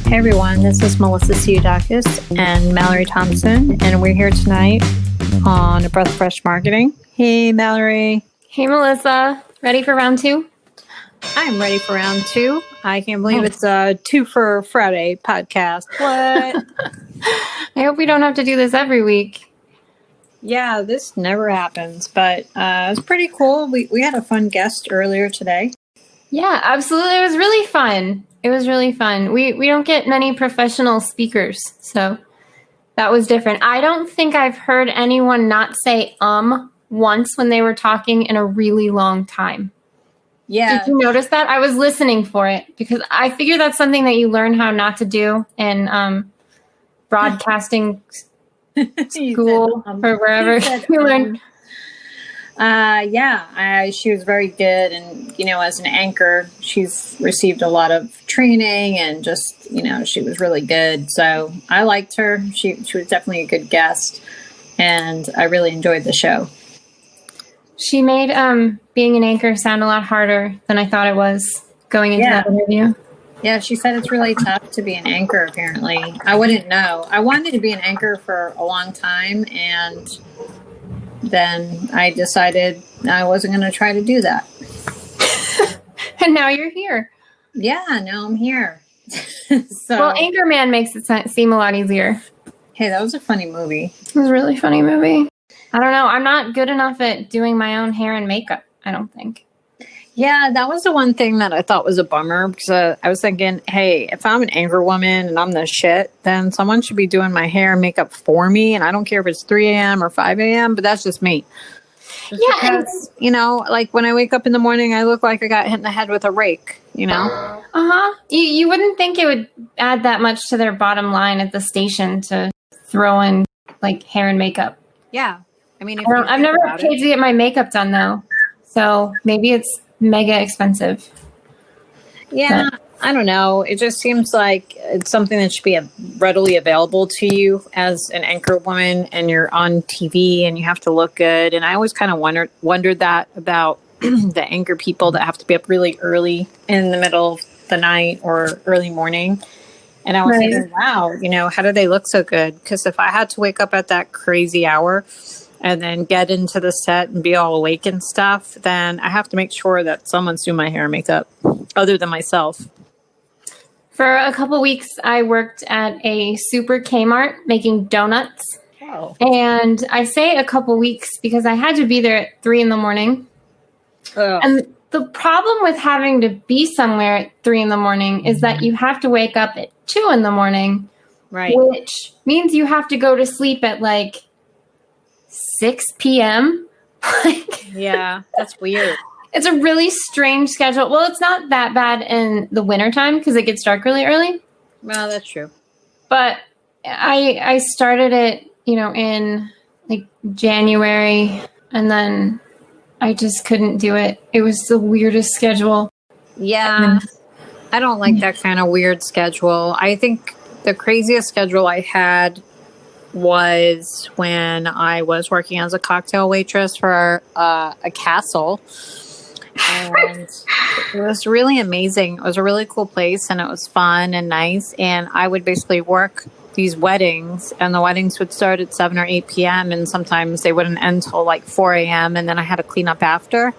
Hey everyone, this is Melissa Psihudakis and Mallary Thompson, and we're here tonight on A Breath of Fresh Marketing. Hey Mallary. Hey Melissa, ready for round two? I'm ready for round two. I can't believe it's a Two for Friday podcast. What? I hope we don't have to do this every week. Yeah, this never happens, but it's pretty cool. We had a fun guest earlier today. Yeah, absolutely. It was really fun. We don't get many professional speakers, so that was different. I don't think I've heard anyone not say once when they were talking in a really long time. Yeah. Did you notice that? I was listening for it because I figure that's something that you learn how not to do in broadcasting school or wherever you learn. She was very good. And, as an anchor, she's received a lot of training and just, she was really good. So I liked her. She was definitely a good guest and I really enjoyed the show. She made being an anchor sound a lot harder than I thought it was going into that interview. Yeah, she said it's really tough to be an anchor, apparently. I wouldn't know. I wanted to be an anchor for a long time, and then I decided I wasn't going to try to do that. And now you're here. Yeah, now I'm here. Well, Anchorman makes it seem a lot easier. Hey, that was a funny movie. It was a really funny movie. I don't know. I'm not good enough at doing my own hair and makeup, I don't think. Yeah, that was the one thing that I thought was a bummer because I was thinking, hey, if I'm an anchor woman and I'm the shit, then someone should be doing my hair and makeup for me. And I don't care if it's 3 a.m. or 5 a.m., but that's just me. Because, like when I wake up in the morning, I look like I got hit in the head with a rake, Uh-huh. You wouldn't think it would add that much to their bottom line at the station to throw in like hair and makeup. Yeah. I mean, I've never paid to get my makeup done though. So maybe it's mega expensive. Yeah. But I don't know. It just seems like it's something that should be readily available to you as an anchor woman and you're on TV and you have to look good. And I always kind of wondered that about the anchor people that have to be up really early in the middle of the night or early morning. And I was thinking, wow, how do they look so good? Because if I had to wake up at that crazy hour and then get into the set and be all awake and stuff, then I have to make sure that someone's doing my hair and makeup other than myself. For a couple weeks, I worked at a super Kmart making donuts. Oh. And I say a couple weeks because I had to be there at 3 a.m. And the problem with having to be somewhere at 3 a.m. is that you have to wake up at 2 a.m. Right. Which means you have to go to sleep at like 6 p.m. Yeah, that's weird. It's a really strange schedule. Well, it's not that bad in the wintertime because it gets dark really early. Well, that's true. But I started it, in like January, and then I just couldn't do it. It was the weirdest schedule. Yeah, I don't like that kind of weird schedule. I think the craziest schedule I had was when I was working as a cocktail waitress for a castle. And it was really amazing. It was a really cool place and it was fun and nice. And I would basically work these weddings and the weddings would start at 7 or 8 p.m. and sometimes they wouldn't end until like 4 a.m. and then I had to clean up after.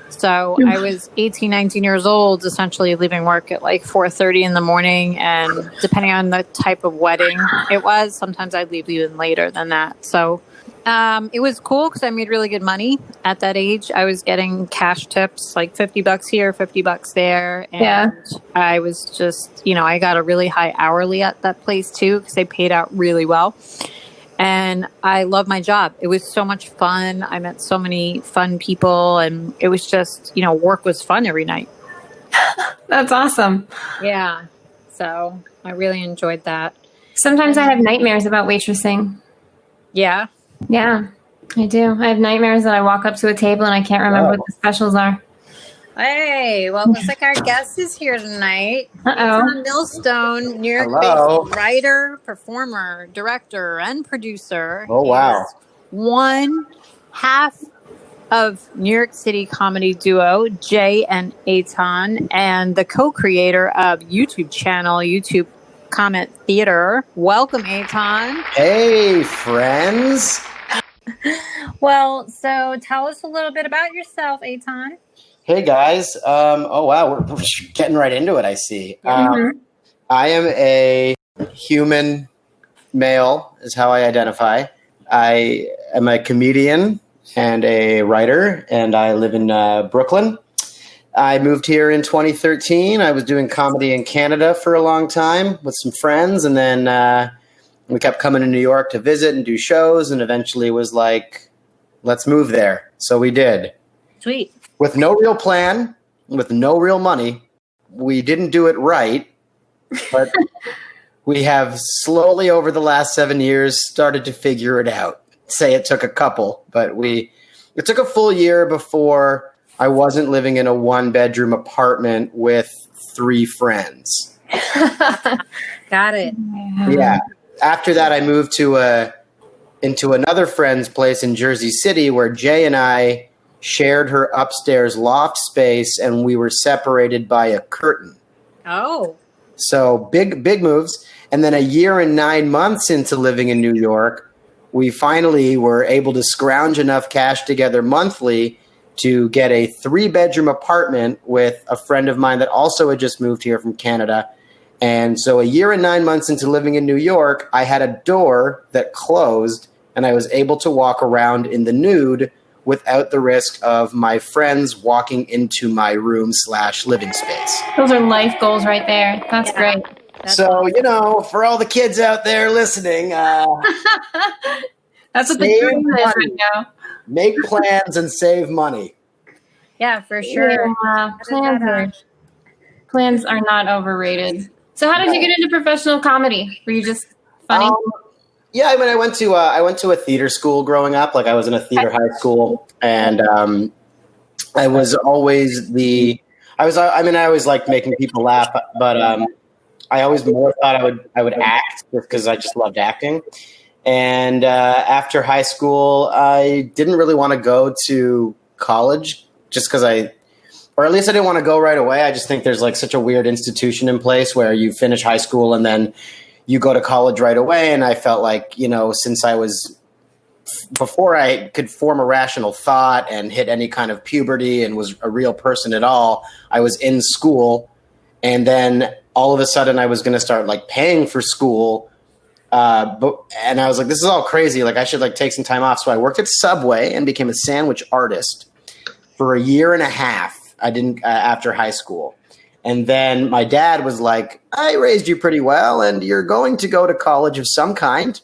So I was 18, 19 years old, essentially leaving work at like 4:30 in the morning. And depending on the type of wedding it was, sometimes I'd leave even later than that. So it was cool because I made really good money at that age. I was getting cash tips, like $50 here, $50 there. And I was just, I got a really high hourly at that place too, because they paid out really well. And I love my job. It was so much fun. I met so many fun people and it was just, work was fun every night. That's awesome. Yeah. So I really enjoyed that. Sometimes I have nightmares about waitressing. Yeah. Yeah, I do. I have nightmares that I walk up to a table and I can't remember what the specials are. Hey, well, looks like our guest is here tonight. Eytan Millstone, New York-based writer, performer, director, and producer. Oh, wow. One half of New York City comedy duo Jay and Eytan, and the co-creator of YouTube channel, YouTube Comet Theater. Welcome, Eytan. Hey, friends. Well, so tell us a little bit about yourself, Eytan. Hey, guys. Oh, wow. We're getting right into it, I see. I am a human male, is how I identify. I am a comedian and a writer, and I live in Brooklyn. I moved here in 2013. I was doing comedy in Canada for a long time with some friends, and then we kept coming to New York to visit and do shows, and eventually was like, let's move there. So we did. Sweet. With no real plan, with no real money. We didn't do it right, but we have slowly over the last 7 years started to figure it out. Say it took a couple, but it took a full year before I wasn't living in a 1-bedroom apartment with 3 friends. Got it. Yeah. After that, I moved into another friend's place in Jersey City where Jay and I shared her upstairs loft space, and we were separated by a curtain. Oh. So big moves. And then a year and 9 months into living in New York, we finally were able to scrounge enough cash together monthly to get a 3-bedroom apartment with a friend of mine that also had just moved here from Canada. And so a year and 9 months into living in New York, I had a door that closed, and I was able to walk around in the nude without the risk of my friends walking into my room/living space. Those are life goals right there. That's great. So, for all the kids out there listening, that's what the dream is right now. Make plans and save money. Yeah, for sure. Yeah, plans are not overrated. So how did you get into professional comedy? Were you just funny? Yeah, I mean, I went to a theater school growing up. Like, I was in a theater high school, and I was always I always liked making people laugh, but I always more thought I would act because I just loved acting. And after high school, I didn't really want to go to college just because or at least I didn't want to go right away. I just think there's like such a weird institution in place where you finish high school and then you go to college right away. And I felt like, since before I could form a rational thought and hit any kind of puberty and was a real person at all, I was in school. And then all of a sudden I was going to start like paying for school. And I was like, this is all crazy. Like, I should take some time off. So I worked at Subway and became a sandwich artist for a year and a half. I didn't after high school. And then my dad was like, I raised you pretty well, and you're going to go to college of some kind.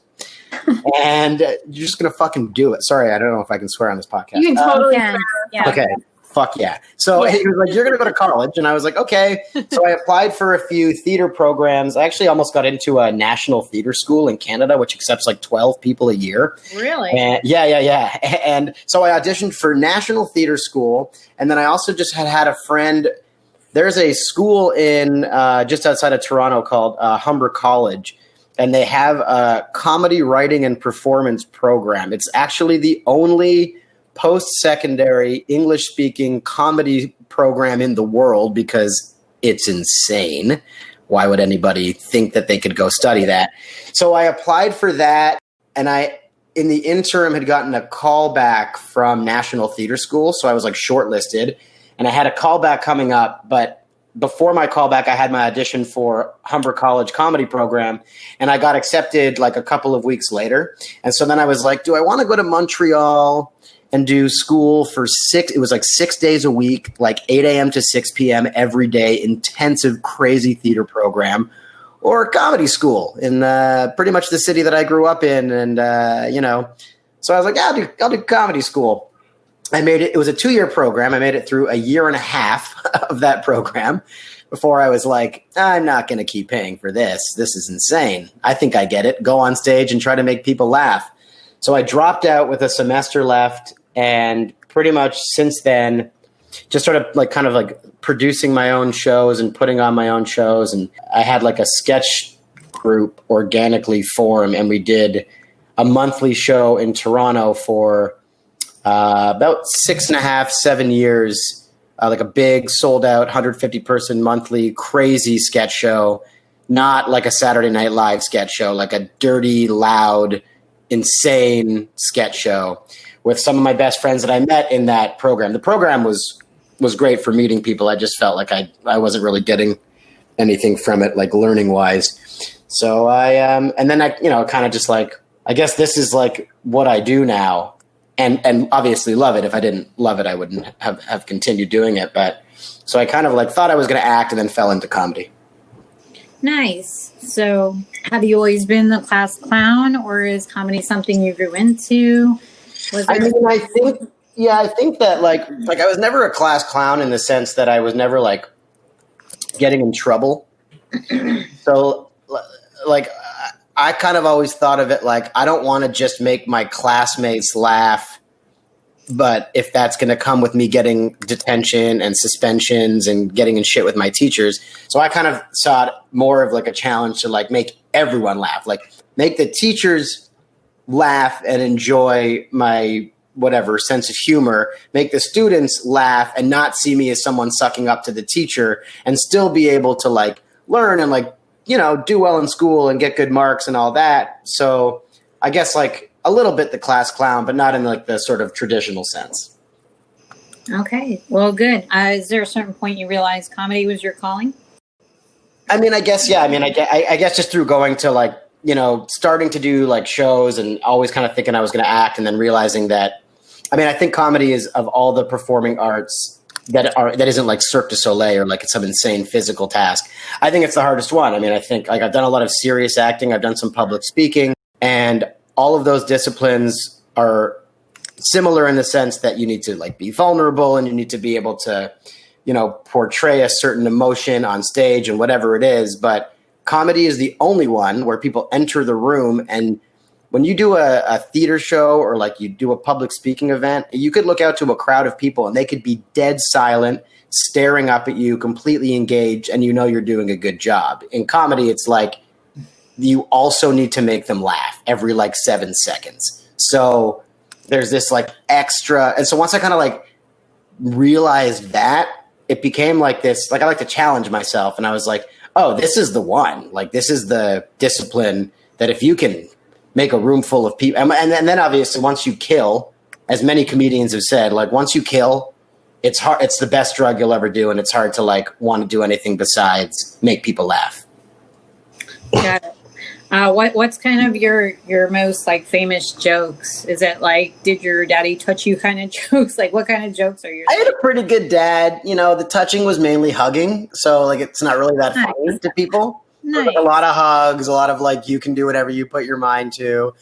And you're just going to fucking do it. Sorry, I don't know if I can swear on this podcast. You can totally swear. Yeah. Okay. Fuck yeah. So he was like, you're going to go to college. And I was like, okay. So I applied for a few theater programs. I actually almost got into a national theater school in Canada, which accepts 12 people a year. Really? And, yeah. And so I auditioned for national theater school. And then I also just had a friend. There's a school in just outside of Toronto called Humber College. And they have a comedy writing and performance program. It's actually the only post-secondary English-speaking comedy program in the world because it's insane. Why would anybody think that they could go study that? So I applied for that, and I, in the interim, had gotten a call back from National Theater School, so I was shortlisted, and I had a call back coming up, but before my callback, I had my audition for Humber College comedy program, and I got accepted a couple of weeks later. And so then I was like, do I want to go to Montreal and do school for 6 days a week, 8 a.m. to 6 p.m. every day, intensive, crazy theater program, or comedy school in pretty much the city that I grew up in. And, so I was like, yeah, I'll do comedy school. I made it. It was a 2-year program. I made it through a year and a half of that program before I was like, I'm not going to keep paying for this. This is insane. I think I get it. Go on stage and try to make people laugh. So I dropped out with a semester left, and pretty much since then, just started producing my own shows and putting on my own shows. And I had a sketch group organically form, and we did a monthly show in Toronto for about 6.5, 7 years, a big sold out 150 person monthly crazy sketch show not like a Saturday Night Live sketch show, like a dirty, loud, insane sketch show with some of my best friends that I met in that program. The program was great for meeting people. I just felt like I wasn't really getting anything from it, like learning wise. So and then I, kind of just like, I guess this is like what I do now, and obviously love it. If I didn't love it, I wouldn't have continued doing it. But so I kind of like thought I was going to act and then fell into comedy. Nice. So have you always been the class clown, or is comedy something you grew into? I think that like I was never a class clown in the sense that I was never like getting in trouble. So like I kind of always thought of it like, I don't want to just make my classmates laugh, but if that's going to come with me getting detention and suspensions and getting in shit with my teachers. So I kind of saw it more of like a challenge to like make everyone laugh, like make the teachers laugh and enjoy my whatever sense of humor, make the students laugh and not see me as someone sucking up to the teacher, and still be able to like learn and like, do well in school and get good marks and all that. So I guess like a little bit the class clown, but not in like the sort of traditional sense. Okay, well, good. Is there a certain point you realized comedy was your calling? I mean, I guess, yeah. I mean, I guess just through going to like, starting to do like shows and always kind of thinking I was going to act, and then realizing that, I mean, I think comedy is, of all the performing arts that isn't like Cirque du Soleil or like some insane physical task, I think it's the hardest one. I mean, I think like I've done a lot of serious acting. I've done some public speaking, and all of those disciplines are similar in the sense that you need to like be vulnerable and you need to be able to, portray a certain emotion on stage and whatever it is. But comedy is the only one where people enter the room, and when you do a theater show or like you do a public speaking event, you could look out to a crowd of people and they could be dead silent, staring up at you, completely engaged, and you're doing a good job. In comedy, it's like you also need to make them laugh every like 7 seconds. So there's this like extra. And so once I kind of like realized that, it became like this, like I like to challenge myself. And I was like, oh, this is the one. Like this is the discipline that if you can make a room full of people. And then obviously once you kill, as many comedians have said, like once you kill, it's hard. It's the best drug you'll ever do. And it's hard to like want to do anything besides make people laugh. Got it. What's kind of your most like famous jokes? Is it like, did your daddy touch you kind of jokes? Like what kind of jokes are yours? I had a pretty good dad. The touching was mainly hugging. So like, it's not really that funny to people. Nice. Like a lot of hugs, a lot of like, you can do whatever you put your mind to.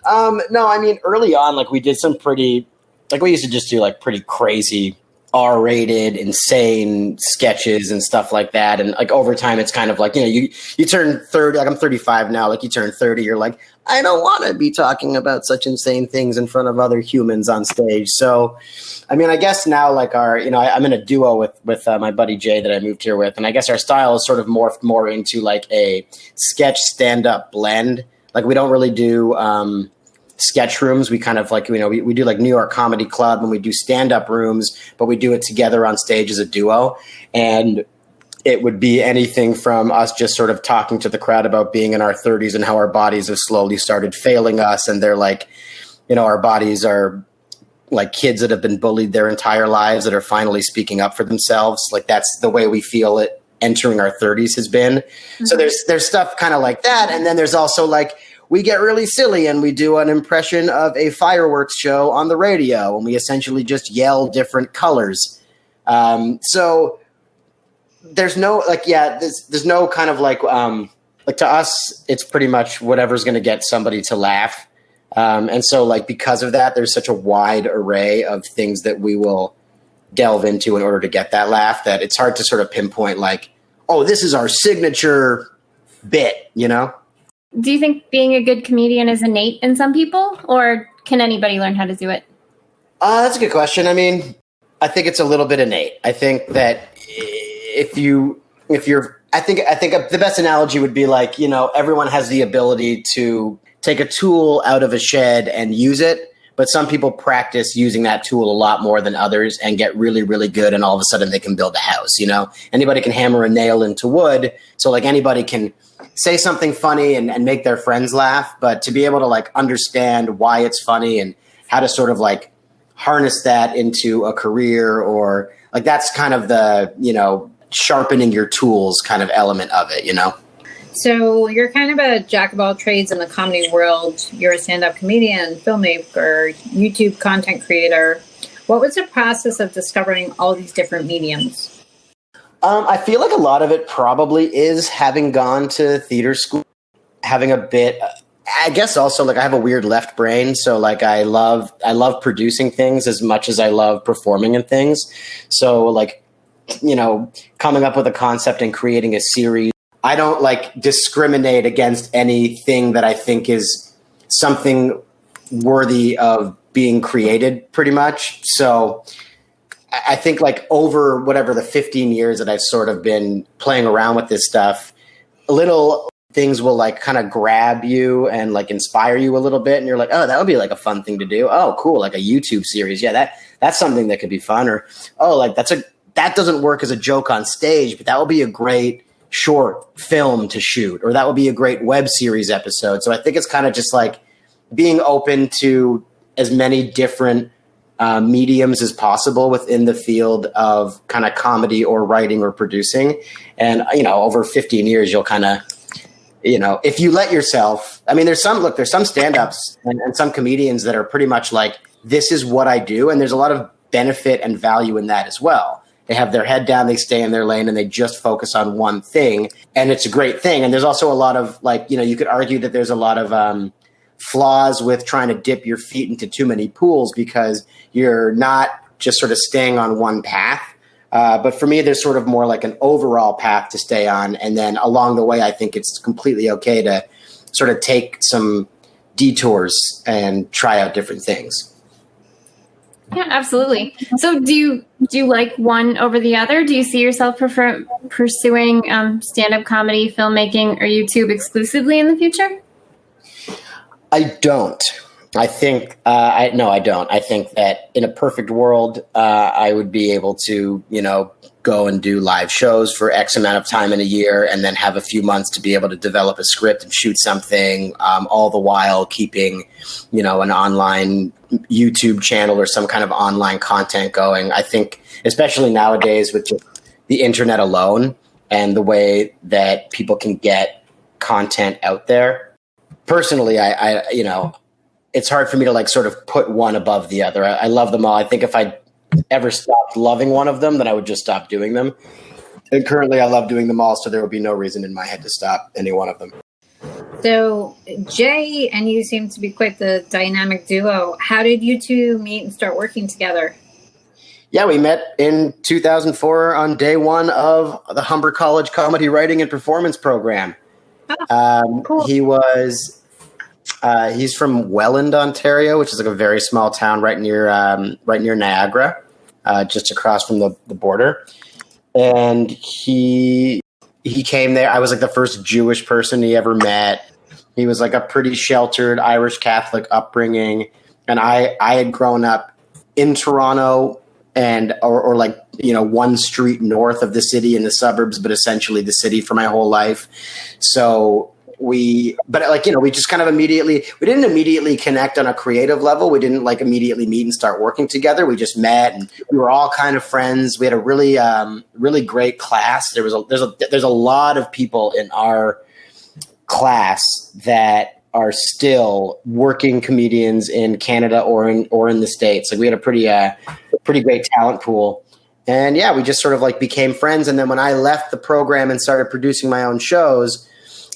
No, I mean, early on, like we did some pretty, like we used to just do like pretty crazy R-rated, insane sketches and stuff like that. And like over time, it's kind of like, you turn 30, like I'm 35 now, like you turn 30, you're like, I don't want to be talking about such insane things in front of other humans on stage. So, I mean, I guess now like I'm in a duo with my buddy Jay that I moved here with. And I guess our style is sort of morphed more into like a sketch stand-up blend. Like we don't really do sketch rooms. We kind of like, we do like New York Comedy Club and we do stand-up rooms, but we do it together on stage as a duo. And it would be anything from us just sort of talking to the crowd about being in our 30s and how our bodies have slowly started failing us. And they're like, our bodies are like kids that have been bullied their entire lives that are finally speaking up for themselves. Like that's the way we feel it entering our 30s has been. Mm-hmm. So there's stuff kind of like that. And then there's also like, we get really silly and we do an impression of a fireworks show on the radio and we essentially just yell different colors. So there's no like, there's no kind of like to us, it's pretty much whatever's going to get somebody to laugh. And so like, because of that, there's such a wide array of things that we will delve into in order to get that laugh that it's hard to sort of pinpoint like, oh, this is our signature bit, Do you think being a good comedian is innate in some people, or can anybody learn how to do it? That's a good question. I mean, I think it's a little bit innate. I think that I think the best analogy would be like, everyone has the ability to take a tool out of a shed and use it, but some people practice using that tool a lot more than others and get really, really good. And all of a sudden they can build a house, anybody can hammer a nail into wood. So like anybody can say something funny and make their friends laugh, but to be able to like understand why it's funny and how to sort of like harness that into a career, or like that's kind of the, sharpening your tools kind of element of it, So you're kind of a jack of all trades in the comedy world. You're a stand-up comedian, filmmaker, YouTube content creator. What was the process of discovering all these different mediums? I feel like a lot of it probably is having gone to theater school, having a bit, I guess also like I have a weird left brain. So like I love producing things as much as I love performing in things. So like, coming up with a concept and creating a series, I don't like discriminate against anything that I think is something worthy of being created pretty much. So I think like over whatever the 15 years that I've sort of been playing around with this stuff, little things will like kind of grab you and like inspire you a little bit. And you're like, oh, that would be like a fun thing to do. Oh, cool. Like a YouTube series. Yeah, that's something that could be fun. Or, oh, like that doesn't work as a joke on stage, but that will be a great short film to shoot, or that will be a great web series episode. So I think it's kind of just like being open to as many different mediums as possible within the field of kind of comedy or writing or producing. And, over 15 years, you'll kind of, if you let yourself, I mean, there's some stand-ups and some comedians that are pretty much like, this is what I do. And there's a lot of benefit and value in that as well. They have their head down, they stay in their lane, and they just focus on one thing. And it's a great thing. And there's also a lot of like, you could argue that there's a lot of flaws with trying to dip your feet into too many pools because you're not just sort of staying on one path. But for me, there's sort of more like an overall path to stay on. And then along the way, I think it's completely okay to sort of take some detours and try out different things. Yeah, absolutely. So do you like one over the other? Do you see yourself pursuing stand-up comedy, filmmaking, or YouTube exclusively in the future? I don't. I think I don't. I think that in a perfect world, I would be able to, go and do live shows for X amount of time in a year, and then have a few months to be able to develop a script and shoot something, all the while keeping, an online YouTube channel or some kind of online content going. I think, especially nowadays with just the internet alone and the way that people can get content out there. Personally, I it's hard for me to like sort of put one above the other. I love them all. I think if I ever stopped loving one of them, then I would just stop doing them. And currently I love doing them all, so there would be no reason in my head to stop any one of them. So Jay and you seem to be quite the dynamic duo. How did you two meet and start working together? Yeah, we met in 2004 on day one of the Humber College Comedy Writing and Performance Program. Cool. He's from Welland, Ontario, which is like a very small town right near Niagara, just across from the border. And he came there. I was like the first Jewish person he ever met. He was like a pretty sheltered Irish Catholic upbringing. And I had grown up in Toronto or like, one street north of the city in the suburbs, but essentially the city for my whole life. So we just kind of we didn't immediately connect on a creative level. We didn't like immediately meet and start working together. We just met and we were all kind of friends. We had a really, really great class. There's a lot of people in our class that are still working comedians in Canada or in the States. Like we had a pretty great talent pool. And yeah, we just sort of like became friends. And then when I left the program and started producing my own shows,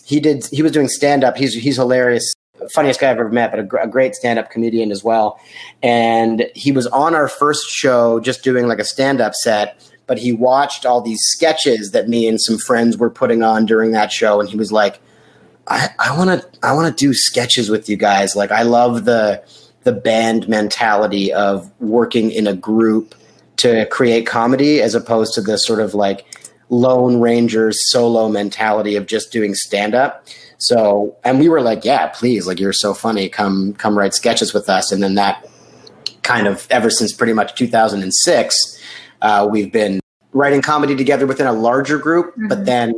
he was doing stand-up. He's hilarious, funniest guy I've ever met, but a great stand-up comedian as well. And he was on our first show just doing like a stand-up set, but he watched all these sketches that me and some friends were putting on during that show. And he was like, I want to do sketches with you guys. Like I love the band mentality of working in a group to create comedy as opposed to the sort of like Lone Ranger solo mentality of just doing stand-up. So, and we were like, yeah, please, like, you're so funny. Come write sketches with us. And then that kind of, ever since pretty much 2006, we've been writing comedy together within a larger group. But then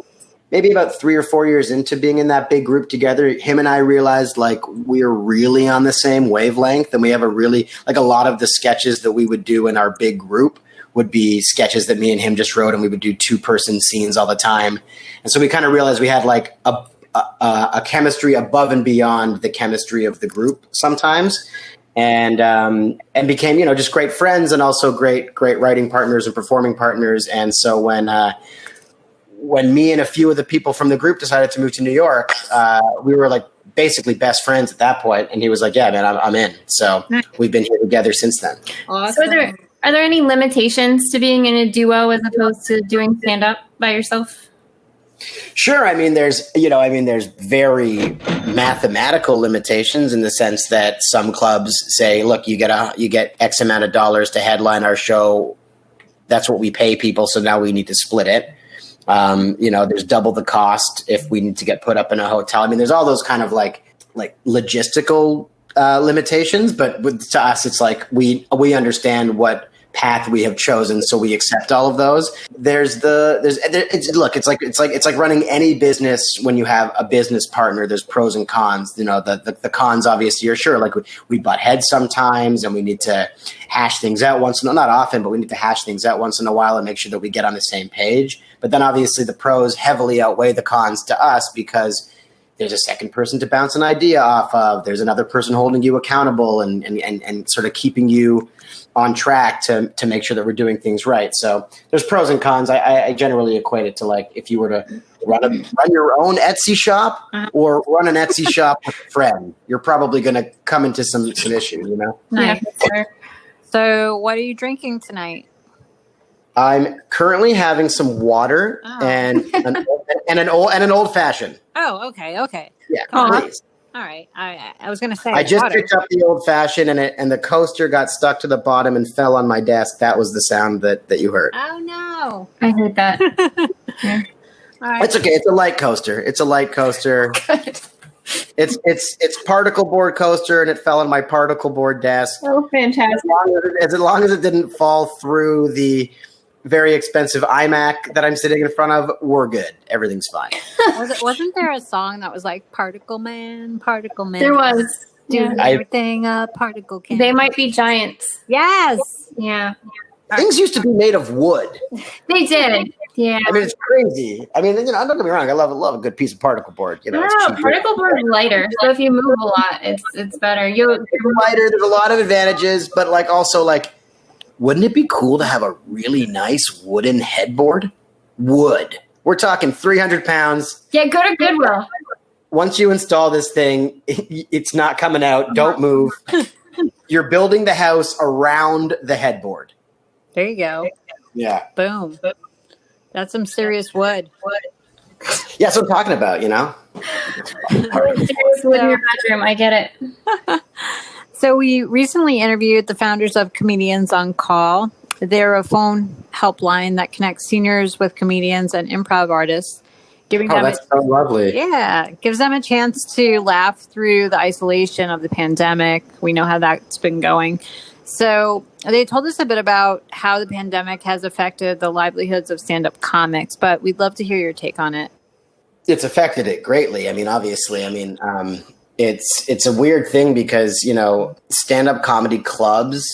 maybe about 3 or 4 years into being in that big group together, him and I realized like we're really on the same wavelength, and we have a really, like, a lot of the sketches that we would do in our big group would be sketches that me and him just wrote, and we would do 2-person scenes all the time. And so we kind of realized we had like a chemistry above and beyond the chemistry of the group sometimes, and became, you know, just great friends, and also great writing partners and performing partners. And so when me and a few of the people from the group decided to move to New York, we were like basically best friends at that point. And he was like, yeah, man, I'm in. So we've been here together since then. Awesome. So are there any limitations to being in a duo as opposed to doing stand-up by yourself? Sure. I mean, there's very mathematical limitations in the sense that some clubs say, look, you get X amount of dollars to headline our show. That's what we pay people. So now we need to split it. You know, there's double the cost if we need to get put up in a hotel. I mean, there's all those kind of like logistical limitations, but to us, it's like we understand what path we have chosen, so we accept all of those. It's like running any business. When you have a business partner, there's pros and cons. You know, the cons obviously are sure, like we butt heads sometimes, and we need to hash things out not often, but we need to hash things out once in a while and make sure that we get on the same page. But then obviously the pros heavily outweigh the cons to us, because there's a second person to bounce an idea off of. There's another person holding you accountable and sort of keeping you on track to make sure that we're doing things right. So there's pros and cons. I generally equate it to like if you were to run your own Etsy shop or run an Etsy shop with a friend, you're probably going to come into some issues, you know? Yeah, sure. So what are you drinking tonight? I'm currently having some water and an old fashioned. Oh, okay. Yeah, please. All right. I was going to say I just water. picked up the old fashioned, and the coaster got stuck to the bottom and fell on my desk. That was the sound that you heard. Oh no! I heard that. Yeah. All right. It's okay. It's a light coaster. Good. It's particle board coaster, and it fell on my particle board desk. Oh, fantastic! As long as it didn't fall through the very expensive iMac that I'm sitting in front of, we're good. Everything's fine. Wasn't there a song that was like Particle Man? There was. Doing everything a particle can. They might be giants. Yes. Yeah. Things used to be made of wood. They did. Yeah. I mean, it's crazy. I mean, you know, don't get me wrong. I love a good piece of particle board. You know, No, it's cheap. particle board is lighter, so if you move a lot, it's better. It's lighter. There's a lot of advantages, but like also like, wouldn't it be cool to have a really nice wooden headboard? Wood. We're talking 300 pounds. Yeah, go to Goodwill. Once you install this thing, it's not coming out. Don't move. You're building the house around the headboard. There you go. Yeah. Boom. That's some serious wood. Yeah, that's what I'm talking about, you know? Serious wood in your bedroom. I get it. So we recently interviewed the founders of Comedians on Call. They're a phone helpline that connects seniors with comedians and improv artists, giving them that's so lovely. gives them a chance to laugh through the isolation of the pandemic. We know how that's been going. So they told us a bit about how the pandemic has affected the livelihoods of stand-up comics, but we'd love to hear your take on it. It's affected it greatly. I mean, obviously, it's a weird thing because, you know, stand-up comedy clubs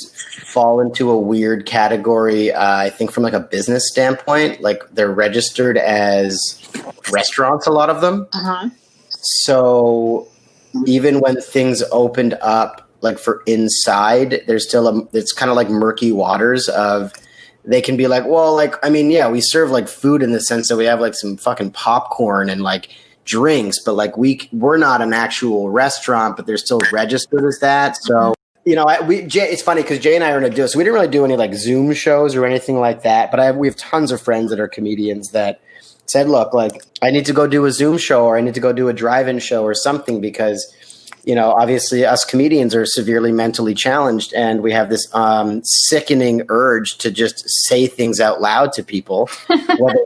fall into a weird category, I think from like a business standpoint. Like they're registered as restaurants, a lot of them. Uh-huh. So even when things opened up, like for inside, there's still it's kind of like murky waters of, they can be like, well, like, I mean, yeah, we serve like food in the sense that we have like some fucking popcorn and like drinks, but like we're not an actual restaurant, but they're still registered as that. So, you know, it's funny because Jay and I are going to do it. So we didn't really do any like Zoom shows or anything like that, but we have tons of friends that are comedians that said, look, like I need to go do a Zoom show or I need to go do a drive-in show or something because, obviously us comedians are severely mentally challenged, and we have this sickening urge to just say things out loud to people. Whether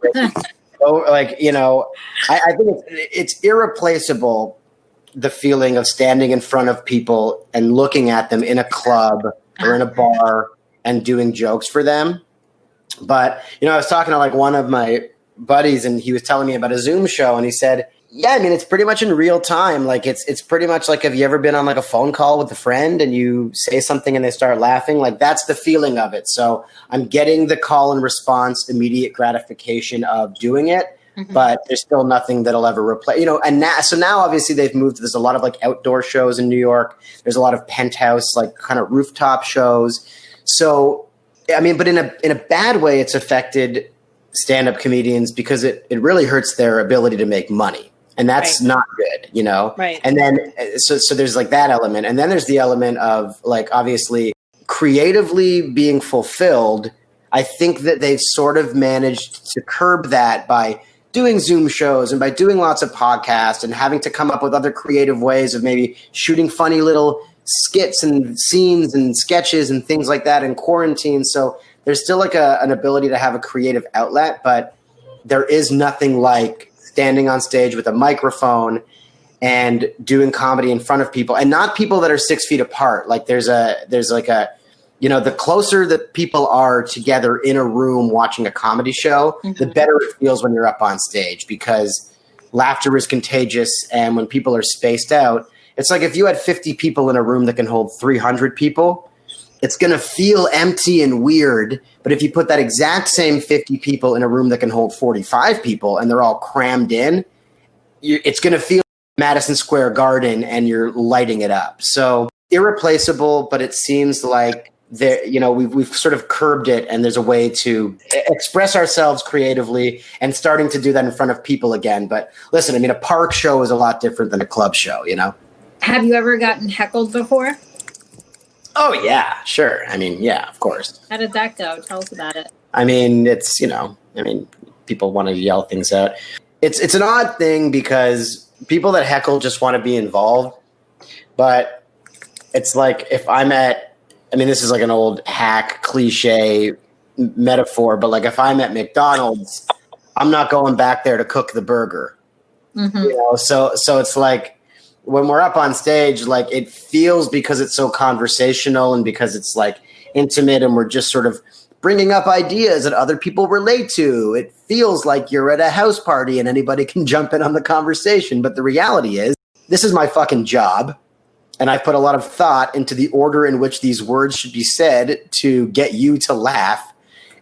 I think it's irreplaceable, the feeling of standing in front of people and looking at them in a club or in a bar and doing jokes for them. But, I was talking to like one of my buddies, and he was telling me about a Zoom show, and he said, yeah, I mean, it's pretty much in real time. Like it's pretty much like, have you ever been on like a phone call with a friend and you say something and they start laughing? Like that's the feeling of it. So I'm getting the call and response, immediate gratification of doing it, but there's still nothing that'll ever replace, and now obviously they've moved. There's a lot of like outdoor shows in New York. There's a lot of penthouse, like kind of rooftop shows. So, I mean, but in a bad way, it's affected stand-up comedians because it really hurts their ability to make money. And that's not good, Right. And then, so there's like that element. And then there's the element of like, obviously creatively being fulfilled. I think that they've sort of managed to curb that by doing Zoom shows and by doing lots of podcasts and having to come up with other creative ways of maybe shooting funny little skits and scenes and sketches and things like that in quarantine. So there's still like an ability to have a creative outlet, but there is nothing like standing on stage with a microphone and doing comedy in front of people, and not people that are 6 feet apart. Like there's like a, the closer that people are together in a room watching a comedy show, the better it feels when you're up on stage, because laughter is contagious. And when people are spaced out, it's like if you had 50 people in a room that can hold 300 people, it's going to feel empty and weird. But if you put that exact same 50 people in a room that can hold 45 people and they're all crammed in, it's going to feel like Madison Square Garden and you're lighting it up. So irreplaceable, but it seems like we've sort of curbed it, and there's a way to express ourselves creatively and starting to do that in front of people again. But listen, I mean, a park show is a lot different than a club show, Have you ever gotten heckled before? Oh, yeah, sure. I mean, yeah, of course. How did that go? Tell us about it. I mean, it's, people want to yell things out. It's an odd thing because people that heckle just want to be involved. But it's like if this is like an old hack cliche metaphor, but like if I'm at McDonald's, I'm not going back there to cook the burger. So it's like, when we're up on stage, like it feels, because it's so conversational and because it's like intimate and we're just sort of bringing up ideas that other people relate to, it feels like you're at a house party and anybody can jump in on the conversation. But the reality is, this is my fucking job. And I've put a lot of thought into the order in which these words should be said to get you to laugh.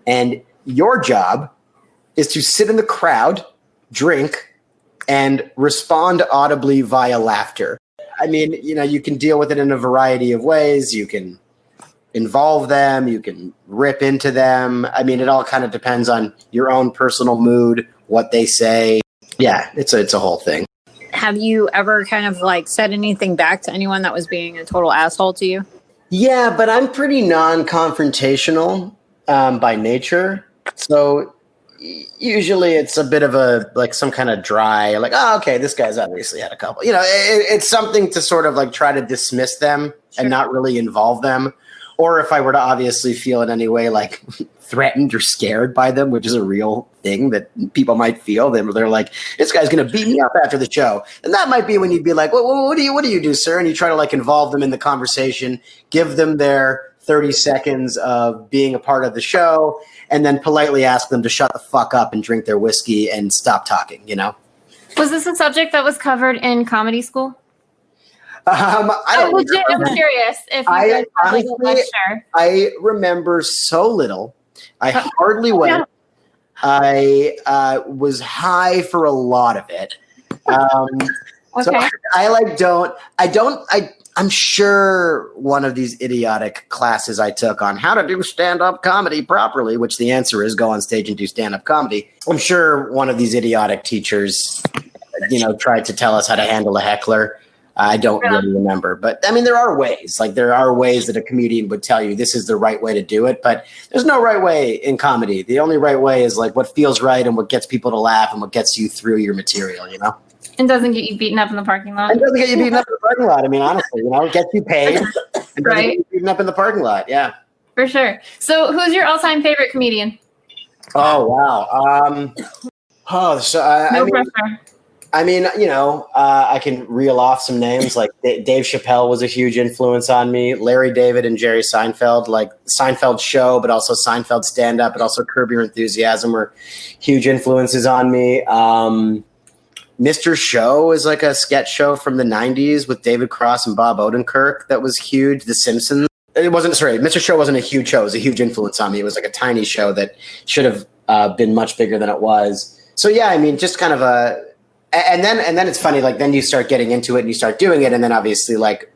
And your job is to sit in the crowd, drink, and respond audibly via laughter. I mean, you can deal with it in a variety of ways. You can involve them. You can rip into them. I mean, it all kind of depends on your own personal mood, what they say. Yeah, it's a whole thing. Have you ever kind of like said anything back to anyone that was being a total asshole to you? Yeah, but I'm pretty non-confrontational by nature. So usually it's a bit of some kind of dry, like, oh, okay, this guy's obviously had a couple. It's something to sort of like try to dismiss them and not really involve them. Or if I were to obviously feel in any way like threatened or scared by them, which is a real thing that people might feel, they're like, this guy's going to beat me up after the show. And that might be when you'd be like, what do you do, sir? And you try to like involve them in the conversation, give them their 30 seconds of being a part of the show, and then politely ask them to shut the fuck up and drink their whiskey and stop talking, Was this a subject that was covered in comedy school? I'm curious if you guys a lecture. I remember so little. I hardly went. I was high for a lot of it. Okay. So I'm sure one of these idiotic classes I took on how to do stand-up comedy properly, which the answer is go on stage and do stand-up comedy. I'm sure one of these idiotic teachers, tried to tell us how to handle a heckler. I don't really remember. But, I mean, there are ways. Like, there are ways that a comedian would tell you this is the right way to do it. But there's no right way in comedy. The only right way is, like, what feels right and what gets people to laugh and what gets you through your material, And doesn't get you beaten up in the parking lot. And doesn't get you beaten up in the parking lot. I mean, honestly, it gets you paid and Right. Shooting up in the parking lot. Yeah. For sure. So who's your all-time favorite comedian? Oh, wow. No pressure. I mean, I can reel off some names like Dave Chappelle was a huge influence on me. Larry David and Jerry Seinfeld, like Seinfeld show, but also Seinfeld stand-up, but also Curb Your Enthusiasm were huge influences on me. Mr. Show is like a sketch show from the 90s with David Cross and Bob Odenkirk that was huge. The Simpsons. Mr. Show wasn't a huge show. It was a huge influence on me. It was like a tiny show that should have been much bigger than it was. So, yeah, I mean, just kind of a... And then it's funny, like then you start getting into it and you start doing it. And then obviously like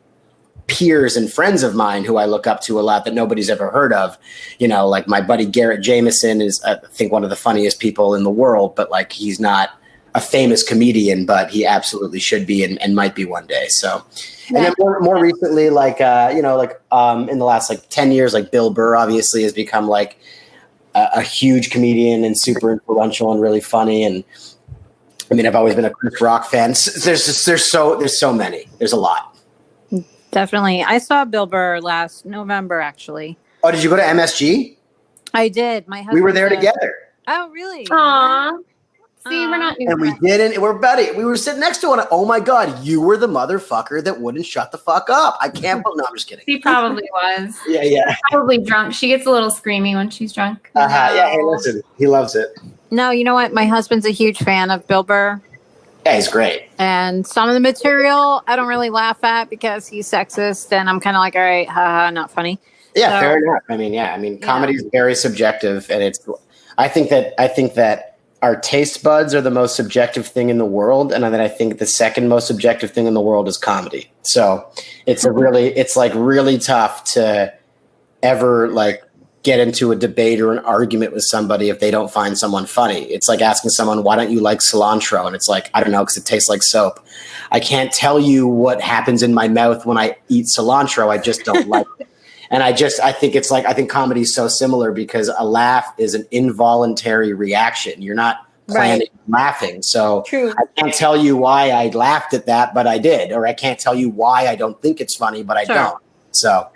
peers and friends of mine who I look up to a lot that nobody's ever heard of, like my buddy Garrett Jameson is, I think, one of the funniest people in the world, but like he's not a famous comedian, but he absolutely should be and might be one day. So, and then more recently, like, in the last like 10 years, like Bill Burr obviously has become like a huge comedian and super influential and really funny. And I mean, I've always been a Chris Rock fan. There's so many. There's a lot. Definitely. I saw Bill Burr last November, actually. Oh, did you go to MSG? I did. My husband. We were there together. Oh, really? Aww. See, we're not. And we didn't. We were sitting next to one. Oh my God, you were the motherfucker that wouldn't shut the fuck up. I can't. No, I'm just kidding. He probably was. Yeah. Probably drunk. She gets a little screamy when she's drunk. Yeah. Hey, listen, he loves it. No, you know what? My husband's a huge fan of Bill Burr. Yeah, he's great. And some of the material I don't really laugh at because he's sexist, and I'm kind of like, all right, haha, not funny. Yeah, so, fair enough. I mean, comedy is very subjective, and I think that our taste buds are the most subjective thing in the world, and then I think the second most subjective thing in the world is comedy. So it's really tough to ever like get into a debate or an argument with somebody if they don't find someone funny. It's like asking someone, why don't you like cilantro? And it's like, I don't know, because it tastes like soap. I can't tell you what happens in my mouth when I eat cilantro. I just don't like it. And I think comedy is so similar because a laugh is an involuntary reaction. You're not planning laughing. So True. I can't tell you why I laughed at that, but I did. Or I can't tell you why I don't think it's funny, but I don't. So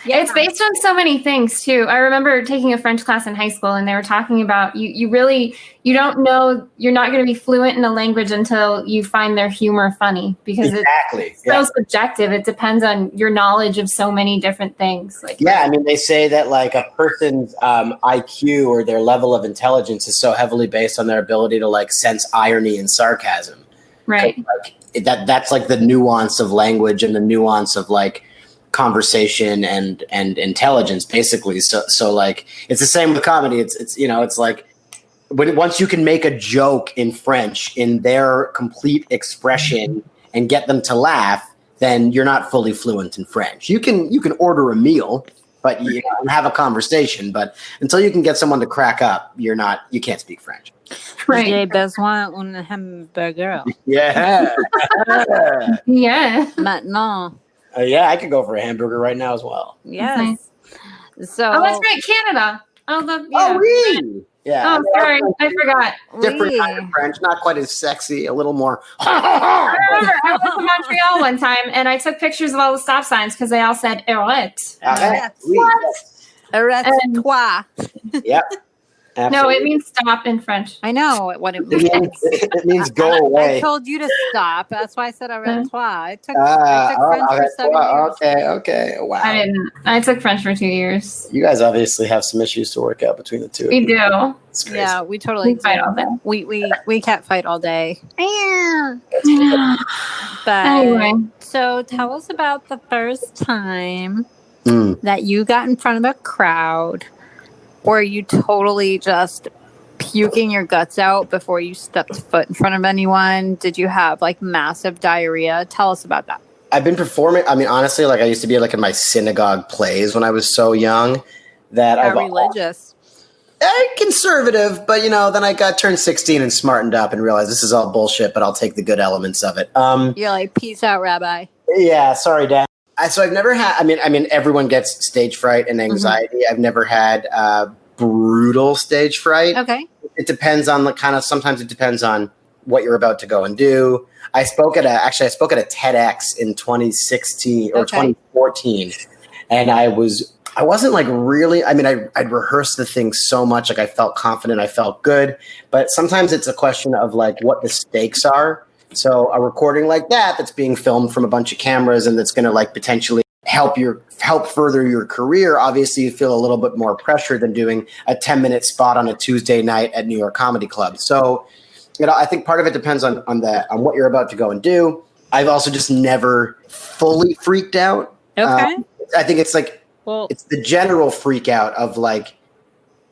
yeah, it's based on so many things too. I remember taking a French class in high school and they were talking about you don't know, you're not going to be fluent in a language until you find their humor funny because it's so subjective. It depends on your knowledge of so many different things. I mean, they say that like a person's IQ or their level of intelligence is so heavily based on their ability to like sense irony and sarcasm. Right. Like, that's like the nuance of language and the nuance of like conversation and intelligence basically. So like it's the same with comedy. It's like once you can make a joke in French in their complete expression and get them to laugh, then you're not fully fluent in French. You can order a meal, but and have a conversation, but until you can get someone to crack up, you can't speak French. Right. J'ai besoin d'un hamburger. Yeah. Yeah. Maintenant. Yeah, I could go for a hamburger right now as well. Yes. Nice. So. Oh, that's right, Canada. Oui. Yeah. Oh, sorry, I forgot. Different kind of French, not quite as sexy, a little more. I remember I went to Montreal one time and I took pictures of all the stop signs because they all said "Arrête." Arrête-toi. Yep. Absolutely. No, it means stop in French. I know what it means. It means go away. I told you to stop. That's why I said arrête-toi. I took French for 7 years. Okay. Wow. I didn't. I took French for 2 years. You guys obviously have some issues to work out between the two. We do. Yeah, we totally fight all day. We can't fight all day. But anyway, so tell us about the first time that you got in front of a crowd. Were you totally just puking your guts out before you stepped foot in front of anyone? Did you have like massive diarrhea? Tell us about that. I've been performing. I mean, honestly, like I used to be like in my synagogue plays when I was so young that How religious. Conservative, but then I got turned 16 and smartened up and realized this is all bullshit, but I'll take the good elements of it. You're like, peace out, Rabbi. Yeah, sorry, Dad. So I've never had. I mean, everyone gets stage fright and anxiety. Mm-hmm. I've never had brutal stage fright. Okay. It depends on the kind of. Sometimes it depends on what you're about to go and do. I spoke at a TEDx in 2016 or 2014, and I wasn't like really, I mean, I'd rehearsed the thing so much, like I felt confident, I felt good, but sometimes it's a question of like what the stakes are. So a recording like that's being filmed from a bunch of cameras and that's going to like potentially help further your career. Obviously you feel a little bit more pressure than doing a 10-minute spot on a Tuesday night at New York Comedy Club. So, I think part of it depends on what you're about to go and do. I've also just never fully freaked out. Okay. I think it's like, it's the general freak out of like,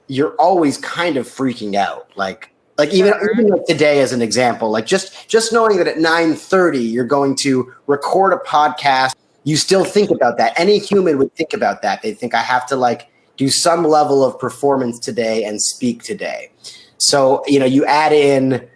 you're always kind of freaking out. Like even like today as an example, like just knowing that at 9:30 you're going to record a podcast, you still think about that. Any human would think about that. They think I have to like do some level of performance today and speak today. So, you add in,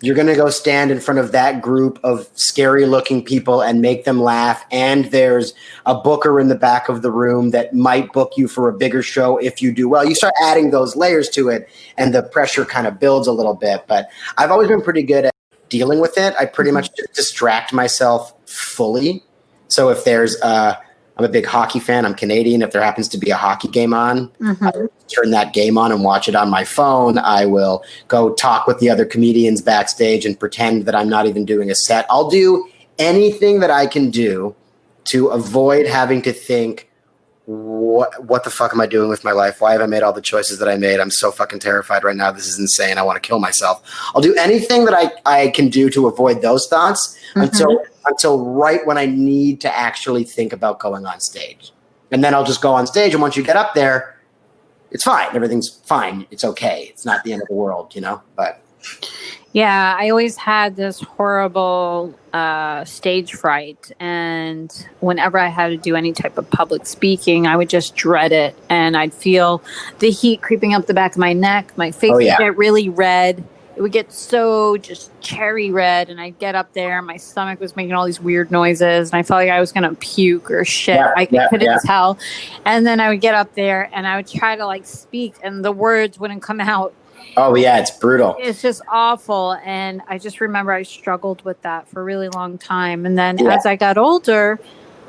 you're going to go stand in front of that group of scary looking people and make them laugh. And there's a booker in the back of the room that might book you for a bigger show if you do well. You start adding those layers to it and the pressure kind of builds a little bit. But I've always been pretty good at dealing with it. I pretty much just distract myself fully. So if there's I'm a big hockey fan. I'm Canadian. If there happens to be a hockey game on, I'll turn that game on and watch it on my phone. I will go talk with the other comedians backstage and pretend that I'm not even doing a set. I'll do anything that I can do to avoid having to think, what the fuck am I doing with my life? Why have I made all the choices that I made? I'm so fucking terrified right now. This is insane. I want to kill myself. I'll do anything that I can do to avoid those thoughts until right when I need to actually think about going on stage. And then I'll just go on stage. And once you get up there, it's fine. Everything's fine. It's okay. It's not the end of the world, but. Yeah, I always had this horrible stage fright. And whenever I had to do any type of public speaking, I would just dread it. And I'd feel the heat creeping up the back of my neck. My face would get really red. It would get so just cherry red. And I'd get up there. My stomach was making all these weird noises. And I felt like I was going to puke or shit. I couldn't tell. And then I would get up there and I would try to like speak and the words wouldn't come out. Oh, yeah, it's brutal. It's just awful. And I just remember I struggled with that for a really long time. And then as I got older,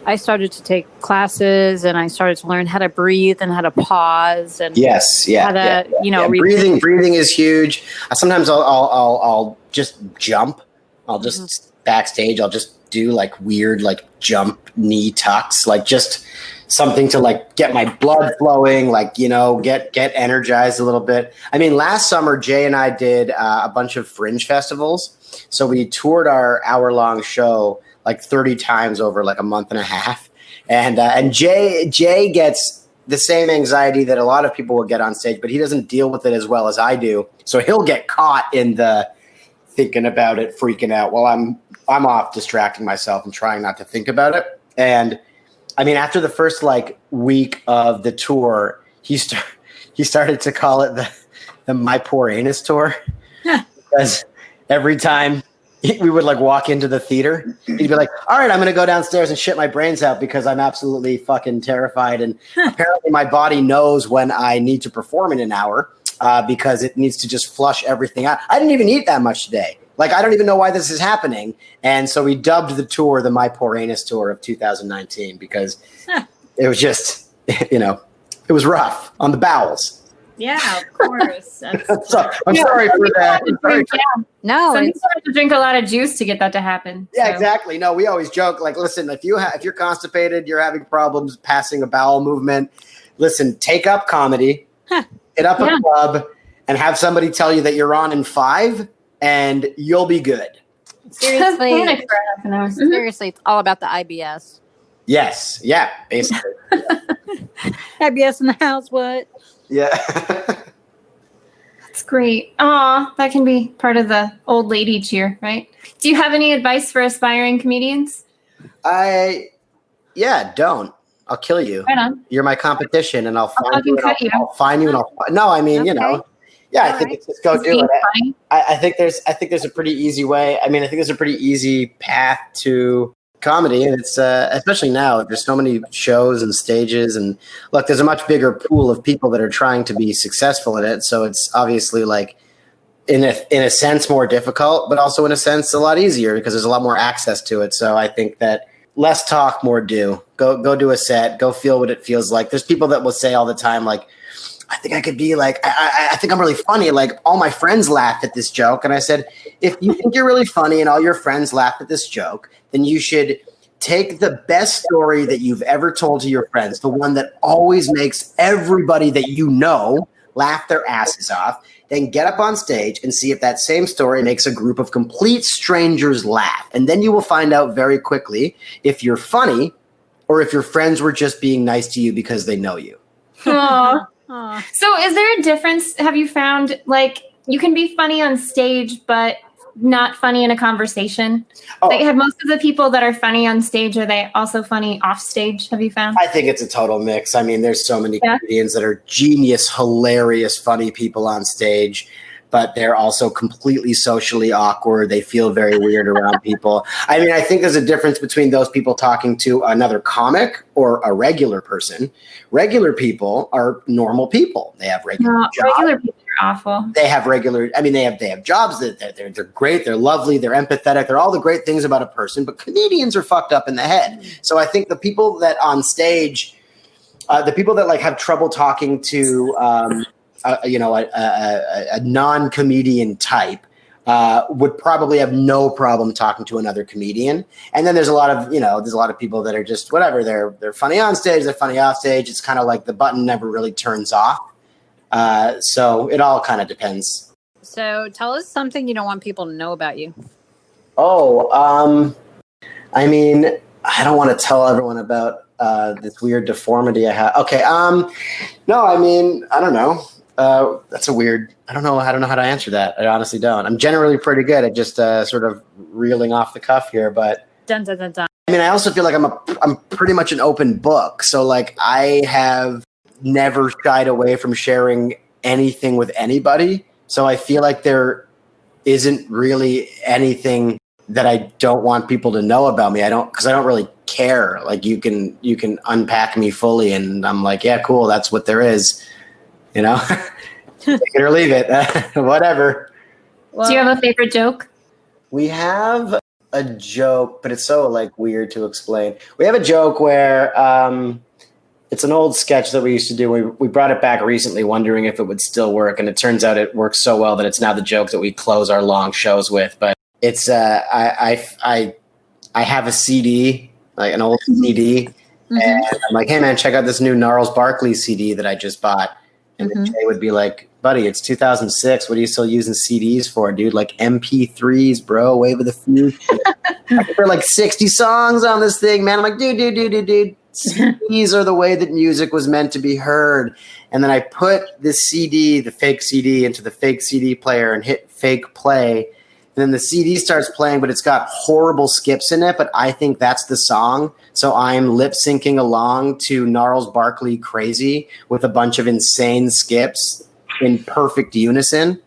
I started to take classes and I started to learn how to breathe and how to pause and how to, breathing is huge. Sometimes I'll just jump. I'll just backstage. I'll just do like weird, like jump knee tucks, like just something to like get my blood flowing, like, get energized a little bit. I mean, last summer, Jay and I did a bunch of fringe festivals. So we toured our hour-long show like 30 times over like a month and a half. And Jay gets the same anxiety that a lot of people will get on stage, but he doesn't deal with it as well as I do. So he'll get caught in the thinking about it, freaking out while I'm off distracting myself and trying not to think about it. And I mean, after the first like week of the tour, he started to call it the My Poor Anus Tour because every time we would like walk into the theater, he'd be like, all right, I'm going to go downstairs and shit my brains out because I'm absolutely fucking terrified. And apparently my body knows when I need to perform in an hour because it needs to just flush everything out. I didn't even eat that much today. Like, I don't even know why this is happening. And so we dubbed the tour the My Poor Anus Tour of 2019 because it was just, it was rough on the bowels. Yeah, of course. I'm sorry for that. No, some people have to drink a lot of juice to get that to happen. Yeah, exactly. No, we always joke, like, listen, if you're constipated, you're having problems passing a bowel movement, listen, take up comedy, hit up a club, and have somebody tell you that you're on in 5, and you'll be good. Seriously, it's all about the IBS. Yes, yeah, basically. IBS in the house, what? Yeah. That's great. Aw, that can be part of the old lady cheer, right? Do you have any advice for aspiring comedians? Don't. I'll kill you. Right on. You're my competition, and I'll find you. I'll find you, and no, I mean, I think it's just go do it. I think there's a pretty easy way. I mean, I think there's a pretty easy path to comedy, and it's especially now there's so many shows and stages, and look, there's a much bigger pool of people that are trying to be successful at it, so it's obviously like in a sense more difficult, but also in a sense a lot easier because there's a lot more access to it. So I think that less talk, more do. Go do a set. Go feel what it feels like. There's people that will say all the time, like, I think I could be like, I think I'm really funny. Like, all my friends laugh at this joke. And I said, if you think you're really funny and all your friends laugh at this joke, then you should take the best story that you've ever told to your friends, the one that always makes everybody that you know laugh their asses off, then get up on stage and see if that same story makes a group of complete strangers laugh. And then you will find out very quickly if you're funny or if your friends were just being nice to you because they know you. Aww. So is there a difference? Have you found, like, you can be funny on stage, but not funny in a conversation? Like, have most of the people that are funny on stage, are they also funny off stage? Have you found? I think it's a total mix. I mean, there's so many comedians that are genius, hilarious, funny people on stage, but they're also completely socially awkward. They feel very weird around people. I mean, I think there's a difference between those people talking to another comic or a regular person. Regular people are normal people. They have regular jobs. Regular people are awful. They have they have jobs that they're great. They're lovely. They're empathetic. They're all the great things about a person, but comedians are fucked up in the head. So I think the people that on stage, the people that like have trouble talking to, a non-comedian type would probably have no problem talking to another comedian. And then there's a lot of people that are just whatever. They're funny on stage. They're funny off stage. It's kind of like the button never really turns off. So it all kind of depends. So tell us something you don't want people to know about you. I mean, I don't want to tell everyone about this weird deformity I have. Okay. No, I mean, I don't know. That's a weird. I don't know how to answer that. I honestly don't. I'm generally pretty good at just sort of reeling off the cuff here, but. Dun, dun, dun, dun. I mean, I also feel like I'm pretty much an open book. So like, I have never shied away from sharing anything with anybody. So I feel like there isn't really anything that I don't want people to know about me. Because I don't really care. Like, you can unpack me fully, and I'm like, yeah, cool. That's what there is. You know, take it or leave it. Whatever. Well, do you have a favorite joke? We have a joke, but it's so like weird to explain. We have a joke where it's an old sketch that we used to do. We brought it back recently, wondering if it would still work, and it turns out it works so well that it's now the joke that we close our long shows with. But it's I have a CD, like an old CD, and I'm like, hey man, check out this new Gnarls Barkley CD that I just bought. And then Jay would be like, buddy, it's 2006. What are you still using CDs for, dude? Like MP3s, bro. Wave of the future. There are like 60 songs on this thing, man. I'm like, dude. CDs are the way that music was meant to be heard. And then I put this CD, the fake CD, into the fake CD player and hit fake play. And then the CD starts playing, but it's got horrible skips in it. But I think that's the song. So I'm lip syncing along to Gnarls Barkley Crazy with a bunch of insane skips in perfect unison.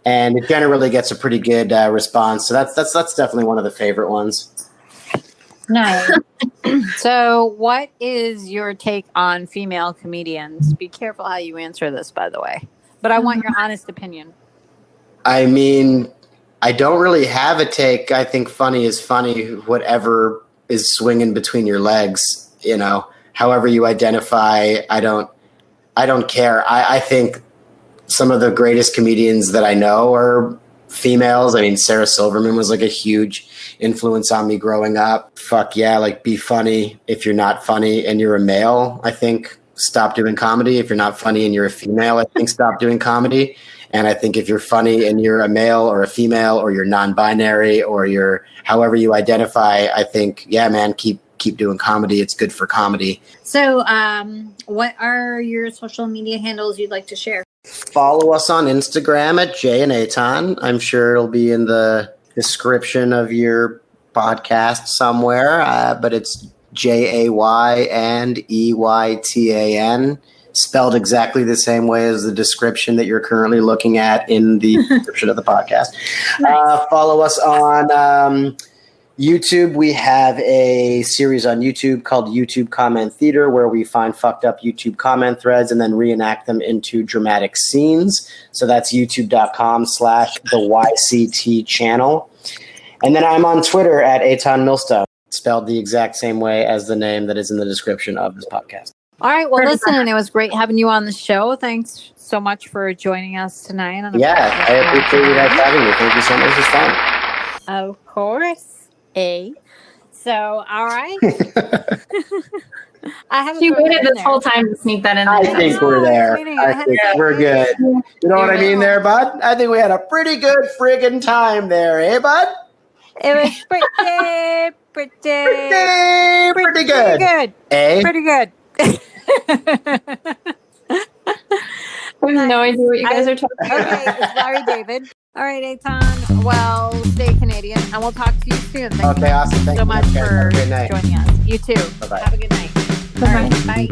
And it generally gets a pretty good response. So that's definitely one of the favorite ones. Nice. So what is your take on female comedians? Be careful how you answer this, by the way. But I want your honest opinion. I mean, I don't really have a take. I think funny is funny, whatever is swinging between your legs, you know, however you identify. I don't care. I think some of the greatest comedians that I know are females. I mean, Sarah Silverman was like a huge influence on me growing up. Fuck yeah. Like, be funny. If you're not funny and you're a male, I think stop doing comedy. If you're not funny and you're a female, I think stop doing comedy. And I think if you're funny and you're a male or a female or you're non-binary or you're however you identify, I think, yeah, man, keep doing comedy. It's good for comedy. So what are your social media handles you'd like to share? Follow us on Instagram at Jay and Eytan. I'm sure it'll be in the description of your podcast somewhere, but it's JAY and EYTAN. Spelled exactly the same way as the description that you're currently looking at in the description of the podcast. Nice. Follow us on YouTube, we have a series on YouTube called YouTube Comment Theater, where we find fucked up YouTube comment threads and then reenact them into dramatic scenes. So that's youtube.com/the YCT channel. And then I'm on Twitter at Eytan Millstone, spelled the exact same way as the name that is in the description of this podcast. All right. Well, listen, it was great having you on the show. Thanks so much for joining us tonight. Yeah, I appreciate you guys having me. Thank you so much. It was fun. Of course. So, all right. She waited this whole time to sneak that in there. I think we're there. I think we're good. You know what I mean there, bud? I think we had a pretty good friggin' time there, eh, bud? It was pretty good. Eh? Pretty good. I have no idea what you guys are talking about. Okay, it's Larry David. All right, Eytan. Well, stay Canadian, and we'll talk to you soon. Thank you awesome. Thank so you much for Have a great night. joining us. You too. Bye-bye. Have a good night. Bye-bye. All right, bye.